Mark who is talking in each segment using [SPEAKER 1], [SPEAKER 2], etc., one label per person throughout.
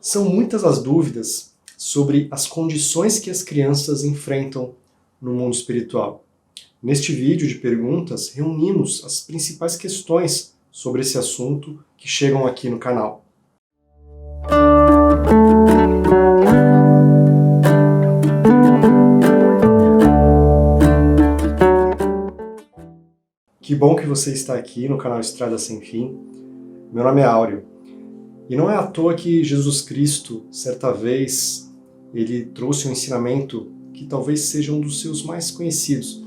[SPEAKER 1] São muitas as dúvidas sobre as condições que as crianças enfrentam no mundo espiritual. Neste vídeo de perguntas, reunimos as principais questões sobre esse assunto que chegam aqui no canal. Que bom que você está aqui no canal Estrada Sem Fim. Meu nome é Áureo. E não é à toa que Jesus Cristo, certa vez, ele trouxe um ensinamento que talvez seja um dos seus mais conhecidos,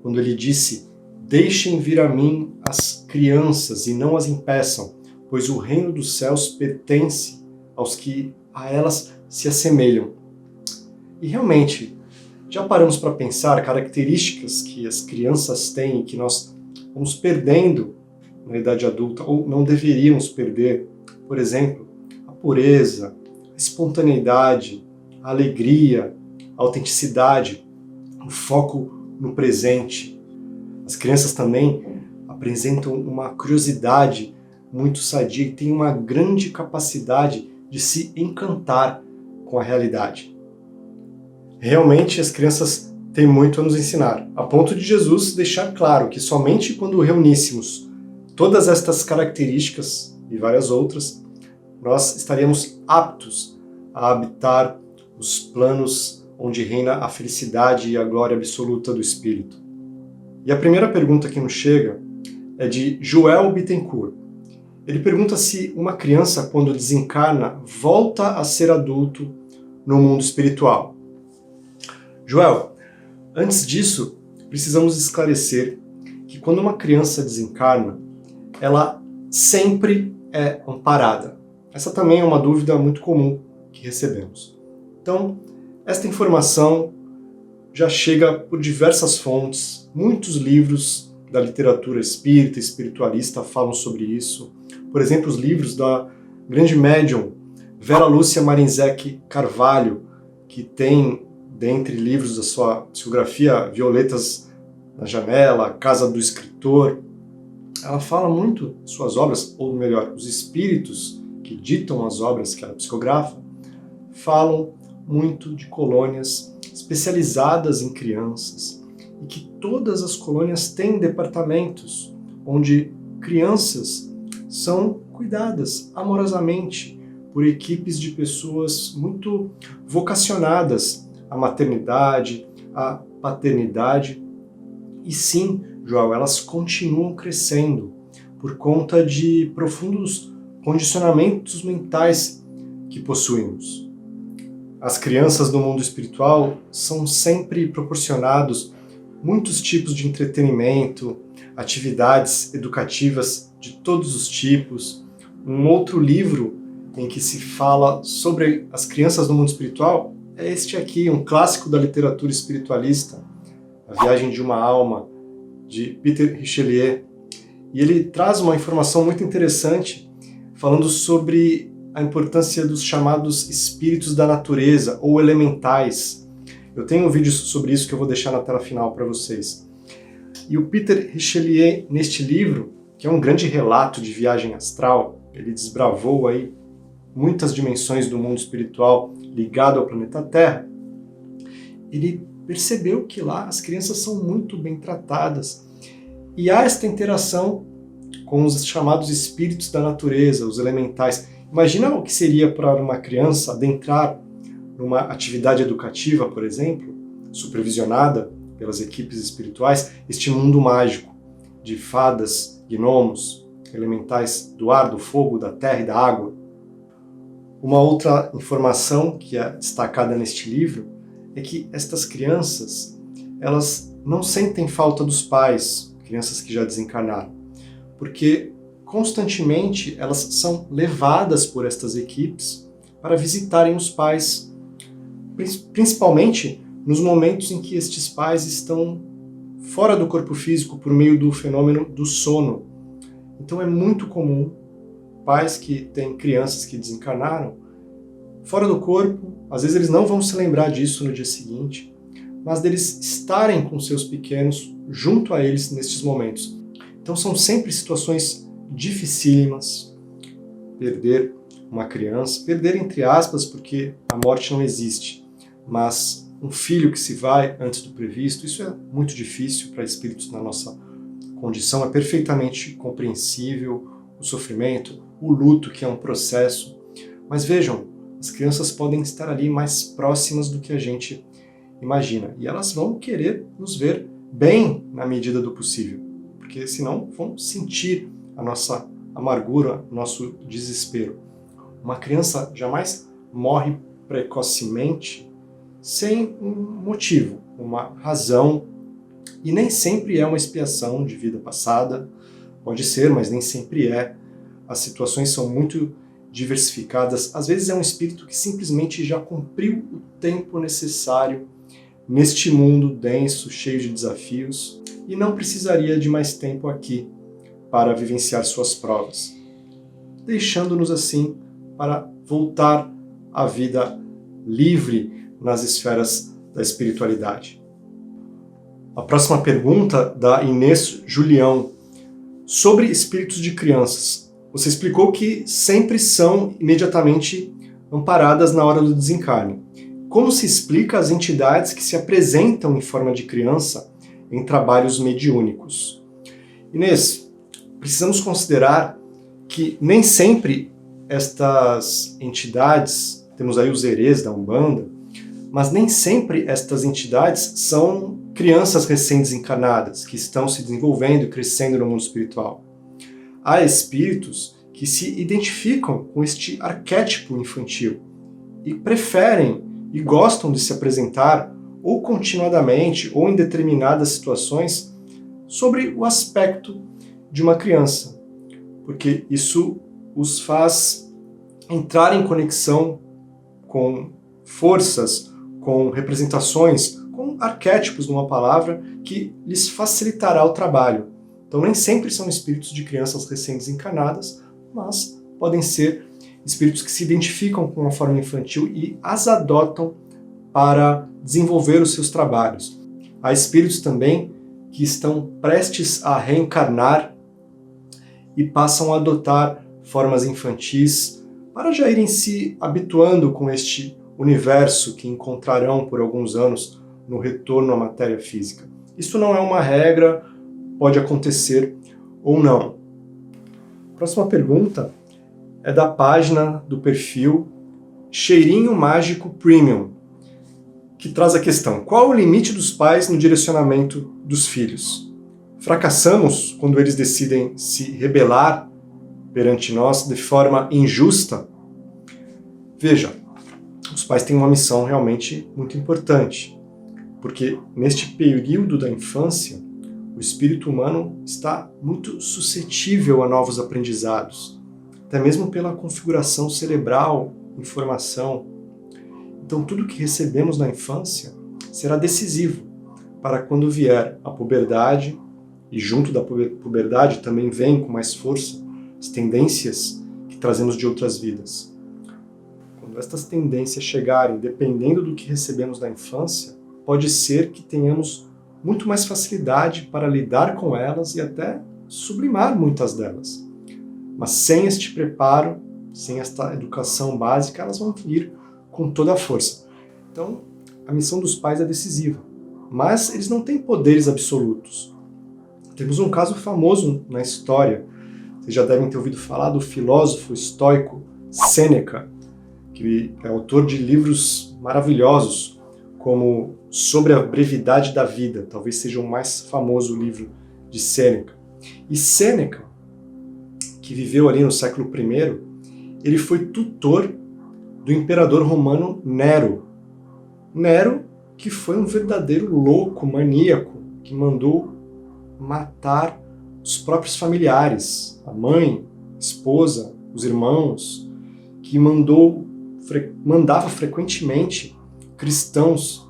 [SPEAKER 1] quando ele disse: "Deixem vir a mim as crianças e não as impeçam, pois o reino dos céus pertence aos que a elas se assemelham." E realmente, já paramos para pensar características que as crianças têm e que nós vamos perdendo na idade adulta, ou não deveríamos perder? Por exemplo, a pureza, a espontaneidade, a alegria, a autenticidade, o foco no presente. As crianças também apresentam uma curiosidade muito sadia e têm uma grande capacidade de se encantar com a realidade. Realmente as crianças têm muito a nos ensinar, a ponto de Jesus deixar claro que somente quando reuníssemos todas estas características e várias outras, nós estaríamos aptos a habitar os planos onde reina a felicidade e a glória absoluta do Espírito. E a primeira pergunta que nos chega é de Joel Bittencourt. Ele pergunta se uma criança, quando desencarna, volta a ser adulto no mundo espiritual. Joel, antes disso, precisamos esclarecer que quando uma criança desencarna, ela sempre é amparada. Essa também é uma dúvida muito comum que recebemos. Então, esta informação já chega por diversas fontes, muitos livros da literatura espírita e espiritualista falam sobre isso. Por exemplo, os livros da grande médium Vera Lúcia Marinzec Carvalho, que tem, dentre livros da sua psicografia, Violetas na Janela, Casa do Escritor. Ela fala muito de suas obras, ou melhor, os espíritos que ditam as obras que ela psicografa, falam muito de colônias especializadas em crianças, e que todas as colônias têm departamentos onde crianças são cuidadas amorosamente por equipes de pessoas muito vocacionadas à maternidade, à paternidade. E sim, João, elas continuam crescendo por conta de profundos condicionamentos mentais que possuímos. As crianças do mundo espiritual são sempre proporcionados muitos tipos de entretenimento, atividades educativas de todos os tipos. Um outro livro em que se fala sobre as crianças do mundo espiritual é este aqui, um clássico da literatura espiritualista, A Viagem de uma Alma, de Peter Richelieu. E ele traz uma informação muito interessante, falando sobre a importância dos chamados espíritos da natureza, ou elementais. Eu tenho um vídeo sobre isso que eu vou deixar na tela final para vocês. E o Peter Richelieu, neste livro, que é um grande relato de viagem astral, ele desbravou aí muitas dimensões do mundo espiritual ligado ao planeta Terra, ele percebeu que lá as crianças são muito bem tratadas. E há esta interação com os chamados espíritos da natureza, os elementais. Imagina o que seria para uma criança adentrar numa atividade educativa, por exemplo, supervisionada pelas equipes espirituais, este mundo mágico de fadas, gnomos, elementais do ar, do fogo, da terra e da água. Uma outra informação que é destacada neste livro é que estas crianças, elas não sentem falta dos pais, crianças que já desencarnaram, porque constantemente elas são levadas por estas equipes para visitarem os pais, principalmente nos momentos em que estes pais estão fora do corpo físico por meio do fenômeno do sono. Então é muito comum pais que têm crianças que desencarnaram fora do corpo, às vezes eles não vão se lembrar disso no dia seguinte, mas deles estarem com seus pequenos junto a eles nestes momentos. Então são sempre situações dificílimas, perder uma criança, perder entre aspas, porque a morte não existe, mas um filho que se vai antes do previsto, isso é muito difícil para espíritos na nossa condição, é perfeitamente compreensível o sofrimento, o luto, que é um processo. Mas vejam, as crianças podem estar ali mais próximas do que a gente imagina, e elas vão querer nos ver bem na medida do possível, porque senão vão sentir a nossa amargura, o nosso desespero. Uma criança jamais morre precocemente sem um motivo, uma razão, e nem sempre é uma expiação de vida passada. Pode ser, mas nem sempre é. As situações são muito diversificadas. Às vezes é um espírito que simplesmente já cumpriu o tempo necessário neste mundo denso, cheio de desafios, e não precisaria de mais tempo aqui para vivenciar suas provas, deixando-nos assim para voltar à vida livre nas esferas da espiritualidade. A próxima pergunta da Inês Julião, sobre espíritos de crianças. Você explicou que sempre são imediatamente amparadas na hora do desencarne. Como se explica as entidades que se apresentam em forma de criança em trabalhos mediúnicos? Inês, precisamos considerar que nem sempre estas entidades, temos aí os herês da Umbanda, mas nem sempre estas entidades são crianças recém-desencarnadas, que estão se desenvolvendo e crescendo no mundo espiritual. Há espíritos que se identificam com este arquétipo infantil e preferem e gostam de se apresentar ou continuadamente ou em determinadas situações sobre o aspecto de uma criança, porque isso os faz entrar em conexão com forças, com representações, com arquétipos, numa palavra, que lhes facilitará o trabalho. Então nem sempre são espíritos de crianças recém-desencarnadas, mas podem ser espíritos que se identificam com a forma infantil e as adotam para desenvolver os seus trabalhos. Há espíritos também que estão prestes a reencarnar e passam a adotar formas infantis para já irem se habituando com este universo que encontrarão por alguns anos no retorno à matéria física. Isso não é uma regra, pode acontecer ou não. Próxima pergunta é da página do perfil Cheirinho Mágico Premium, que traz a questão: qual o limite dos pais no direcionamento dos filhos? Fracassamos quando eles decidem se rebelar perante nós de forma injusta? Veja, os pais têm uma missão realmente muito importante, porque neste período da infância, o espírito humano está muito suscetível a novos aprendizados, até mesmo pela configuração cerebral, informação. Então tudo que recebemos na infância será decisivo para quando vier a puberdade, e junto da puberdade também vem com mais força as tendências que trazemos de outras vidas. Quando estas tendências chegarem, dependendo do que recebemos na infância, pode ser que tenhamos muito mais facilidade para lidar com elas e até sublimar muitas delas. Mas sem este preparo, sem esta educação básica, elas vão vir com toda a força. Então, a missão dos pais é decisiva, mas eles não têm poderes absolutos. Temos um caso famoso na história, vocês já devem ter ouvido falar do filósofo estoico Sêneca, que é autor de livros maravilhosos, como Sobre a Brevidade da Vida, talvez seja o mais famoso livro de Sêneca. E Sêneca, que viveu ali no século I, ele foi tutor do imperador romano Nero. Nero, que foi um verdadeiro louco, maníaco, que mandou matar os próprios familiares, a mãe, a esposa, os irmãos, que mandava frequentemente cristãos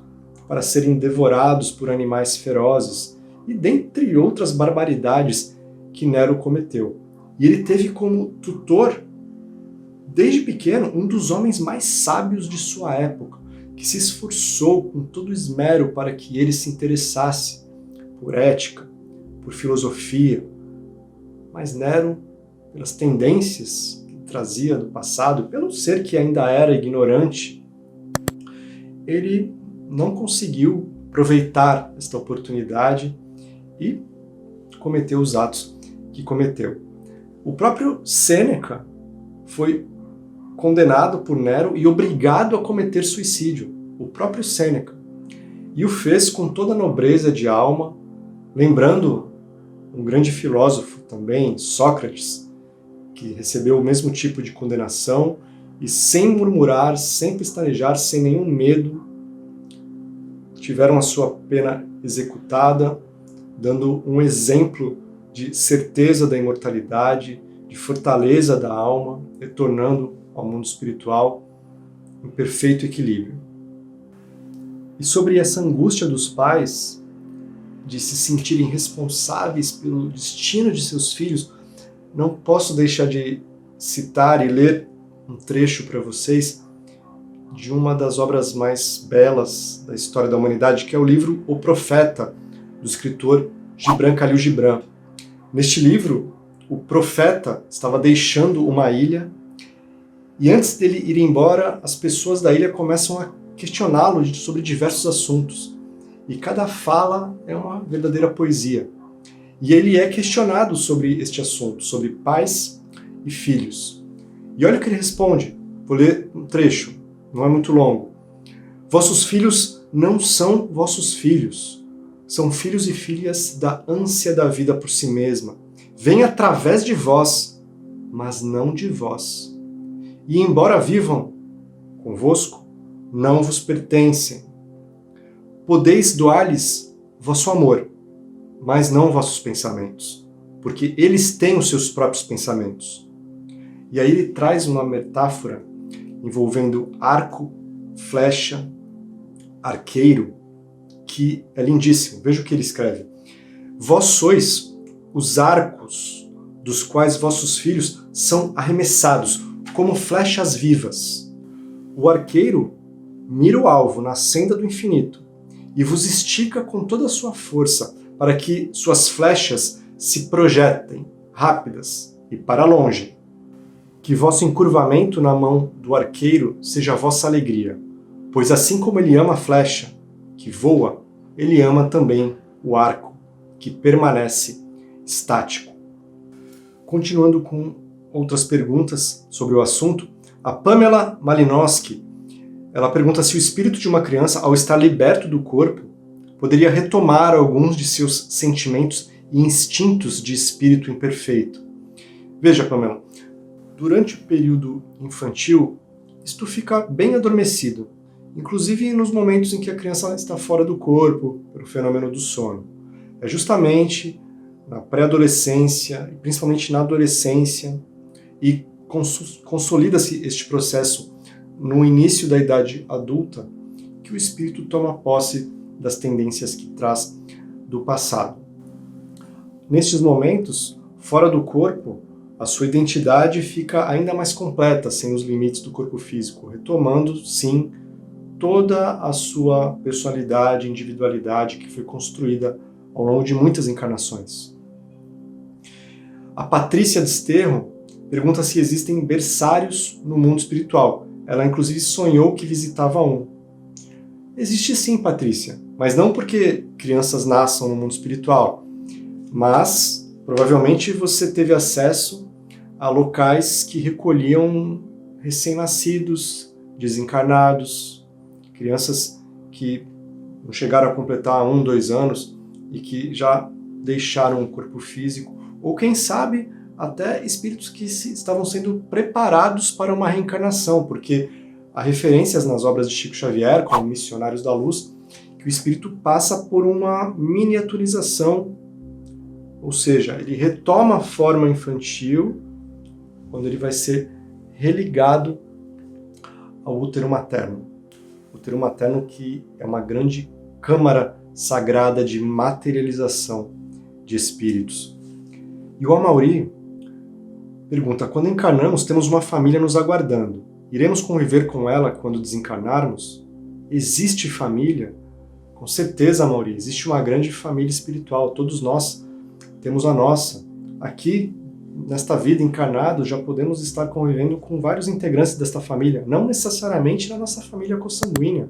[SPEAKER 1] para serem devorados por animais ferozes, e dentre outras barbaridades que Nero cometeu. E ele teve como tutor, desde pequeno, um dos homens mais sábios de sua época, que se esforçou com todo esmero para que ele se interessasse por ética, por filosofia. Mas Nero, pelas tendências que trazia do passado, pelo ser que ainda era ignorante, ele não conseguiu aproveitar esta oportunidade e cometeu os atos que cometeu. O próprio Sêneca foi condenado por Nero e obrigado a cometer suicídio, o próprio Sêneca. E o fez com toda a nobreza de alma, lembrando um grande filósofo também, Sócrates, que recebeu o mesmo tipo de condenação e sem murmurar, sem pestanejar, sem nenhum medo, tiveram a sua pena executada, dando um exemplo de certeza da imortalidade, de fortaleza da alma, retornando ao mundo espiritual em perfeito equilíbrio. E sobre essa angústia dos pais de se sentirem responsáveis pelo destino de seus filhos, não posso deixar de citar e ler um trecho para vocês de uma das obras mais belas da história da humanidade, que é o livro O Profeta, do escritor Gibran Khalil Gibran. Neste livro, o profeta estava deixando uma ilha e antes dele ir embora, as pessoas da ilha começam a questioná-lo sobre diversos assuntos. E cada fala é uma verdadeira poesia. E ele é questionado sobre este assunto, sobre pais e filhos. E olha o que ele responde. Vou ler um trecho, não é muito longo. Vossos filhos não são vossos filhos. São filhos e filhas da ânsia da vida por si mesma. Vêm através de vós, mas não de vós. E embora vivam convosco, não vos pertencem. Podeis doar-lhes vosso amor, mas não vossos pensamentos, porque eles têm os seus próprios pensamentos. E aí ele traz uma metáfora envolvendo arco, flecha, arqueiro, que é lindíssimo. Veja o que ele escreve. Vós sois os arcos dos quais vossos filhos são arremessados, como flechas vivas. O arqueiro mira o alvo na senda do infinito e vos estica com toda a sua força para que suas flechas se projetem, rápidas e para longe. Que vosso encurvamento na mão do arqueiro seja a vossa alegria, pois assim como ele ama a flecha, que voa, ele ama também o arco, que permanece estático. Continuando com outras perguntas sobre o assunto, a Pamela Malinowski, ela pergunta se o espírito de uma criança, ao estar liberto do corpo, poderia retomar alguns de seus sentimentos e instintos de espírito imperfeito. Veja, Pamela, durante o período infantil, isto fica bem adormecido, inclusive nos momentos em que a criança está fora do corpo, pelo fenômeno do sono. É justamente na pré-adolescência, e principalmente na adolescência, e consolida-se este processo no início da idade adulta, que o espírito toma posse das tendências que traz do passado. Nestes momentos, fora do corpo, a sua identidade fica ainda mais completa, sem os limites do corpo físico, retomando, sim, toda a sua personalidade, individualidade que foi construída ao longo de muitas encarnações. A Patrícia Desterro pergunta se existem berçários no mundo espiritual. Ela, inclusive, sonhou que visitava um. Existe sim, Patrícia, mas não porque crianças nasçam no mundo espiritual, mas provavelmente você teve acesso a locais que recolhiam recém-nascidos, desencarnados, crianças que não chegaram a completar 1, 2 anos e que já deixaram o corpo físico, ou quem sabe até espíritos que estavam sendo preparados para uma reencarnação, porque há referências nas obras de Chico Xavier, como Missionários da Luz, que o espírito passa por uma miniaturização, ou seja, ele retoma a forma infantil quando ele vai ser religado ao útero materno. O útero materno que é uma grande câmara sagrada de materialização de espíritos. E o Amauri pergunta, quando encarnamos, temos uma família nos aguardando. Iremos conviver com ela quando desencarnarmos? Existe família? Com certeza, Amauri, existe uma grande família espiritual. Todos nós temos a nossa. Aqui, nesta vida encarnado, já podemos estar convivendo com vários integrantes desta família, não necessariamente na nossa família consanguínea.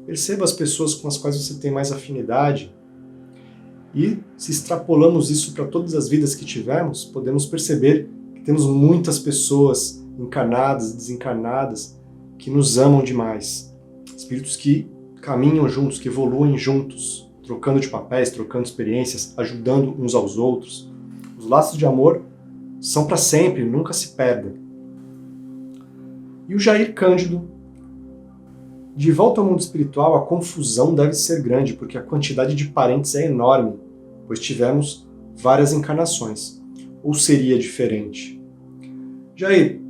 [SPEAKER 1] Perceba as pessoas com as quais você tem mais afinidade. E se extrapolamos isso para todas as vidas que tivemos, podemos perceber que temos muitas pessoas encarnadas e desencarnadas que nos amam demais. Espíritos que caminham juntos, que evoluem juntos, trocando de papéis, trocando experiências, ajudando uns aos outros. Os laços de amor são para sempre, nunca se perdem. E o Jair Cândido: de volta ao mundo espiritual, a confusão deve ser grande, porque a quantidade de parentes é enorme, pois tivemos várias encarnações. Ou seria diferente? Jair,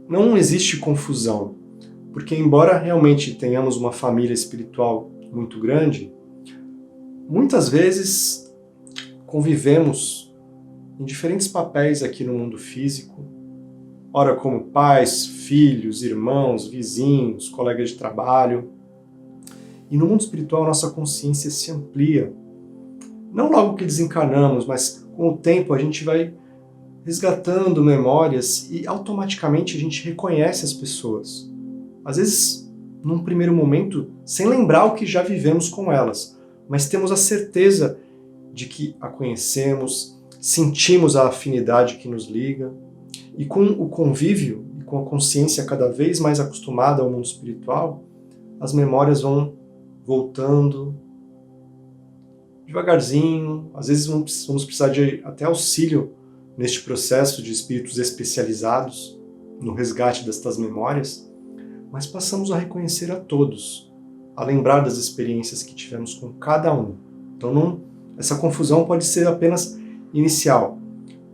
[SPEAKER 1] não existe confusão, porque embora realmente tenhamos uma família espiritual muito grande, muitas vezes convivemos em diferentes papéis aqui no mundo físico, ora como pais, filhos, irmãos, vizinhos, colegas de trabalho. E no mundo espiritual nossa consciência se amplia. Não logo que desencarnamos, mas com o tempo a gente vai resgatando memórias e automaticamente a gente reconhece as pessoas. Às vezes, num primeiro momento, sem lembrar o que já vivemos com elas, mas temos a certeza de que a conhecemos, sentimos a afinidade que nos liga. E com o convívio e com a consciência cada vez mais acostumada ao mundo espiritual, as memórias vão voltando devagarzinho. Às vezes vamos precisar de até auxílio neste processo de espíritos especializados no resgate destas memórias, mas passamos a reconhecer a todos, a lembrar das experiências que tivemos com cada um. Então essa confusão pode ser apenas inicial,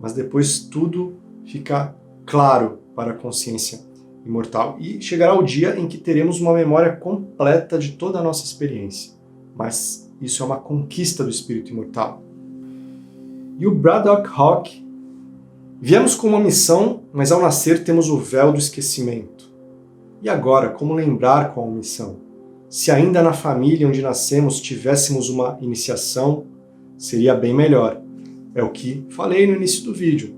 [SPEAKER 1] mas depois tudo fica claro para a consciência imortal e chegará o dia em que teremos uma memória completa de toda a nossa experiência. Mas isso é uma conquista do espírito imortal. E o Braddock Hawk: viemos com uma missão, mas ao nascer temos o véu do esquecimento. E agora, como lembrar qual missão? Se ainda na família onde nascemos tivéssemos uma iniciação, seria bem melhor. É o que falei no início do vídeo.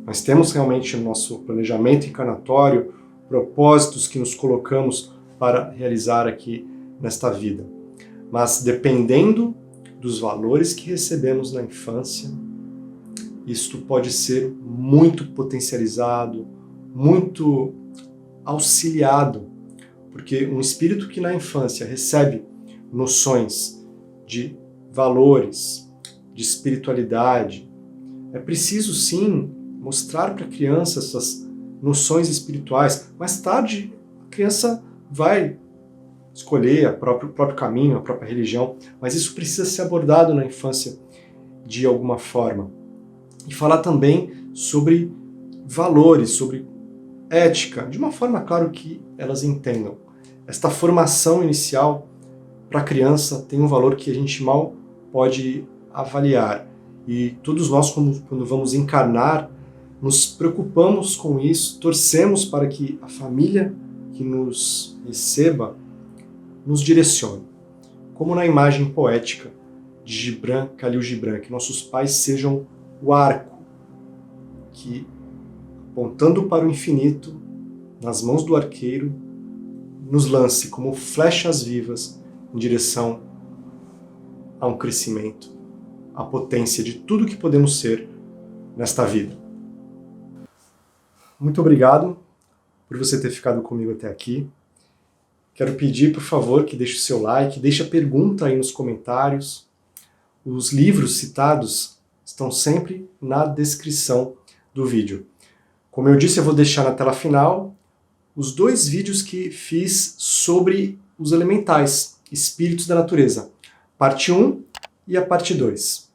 [SPEAKER 1] Nós temos realmente no nosso planejamento encarnatório propósitos que nos colocamos para realizar aqui nesta vida. Mas dependendo dos valores que recebemos na infância, isto pode ser muito potencializado, muito auxiliado, porque um espírito que na infância recebe noções de valores, de espiritualidade, é preciso sim mostrar para a criança essas noções espirituais. Mais tarde, a criança vai escolher o próprio caminho, a própria religião, mas isso precisa ser abordado na infância de alguma forma. E falar também sobre valores, sobre ética, de uma forma, claro, que elas entendam. Esta formação inicial para a criança tem um valor que a gente mal pode avaliar. E todos nós, quando vamos encarnar, nos preocupamos com isso, torcemos para que a família que nos receba nos direcione. Como na imagem poética de Gibran, Khalil Gibran, que nossos pais sejam o arco que, apontando para o infinito, nas mãos do arqueiro, nos lance como flechas vivas em direção a um crescimento, à potência de tudo que podemos ser nesta vida. Muito obrigado por você ter ficado comigo até aqui. Quero pedir, por favor, que deixe o seu like, deixe a pergunta aí nos comentários. Os livros citados estão sempre na descrição do vídeo. Como eu disse, eu vou deixar na tela final os 2 vídeos que fiz sobre os elementais, espíritos da natureza. Parte 1 e a parte 2.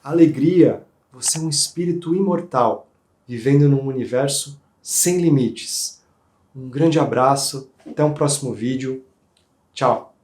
[SPEAKER 1] Alegria, você é um espírito imortal, vivendo num universo sem limites. Um grande abraço, até um próximo vídeo. Tchau!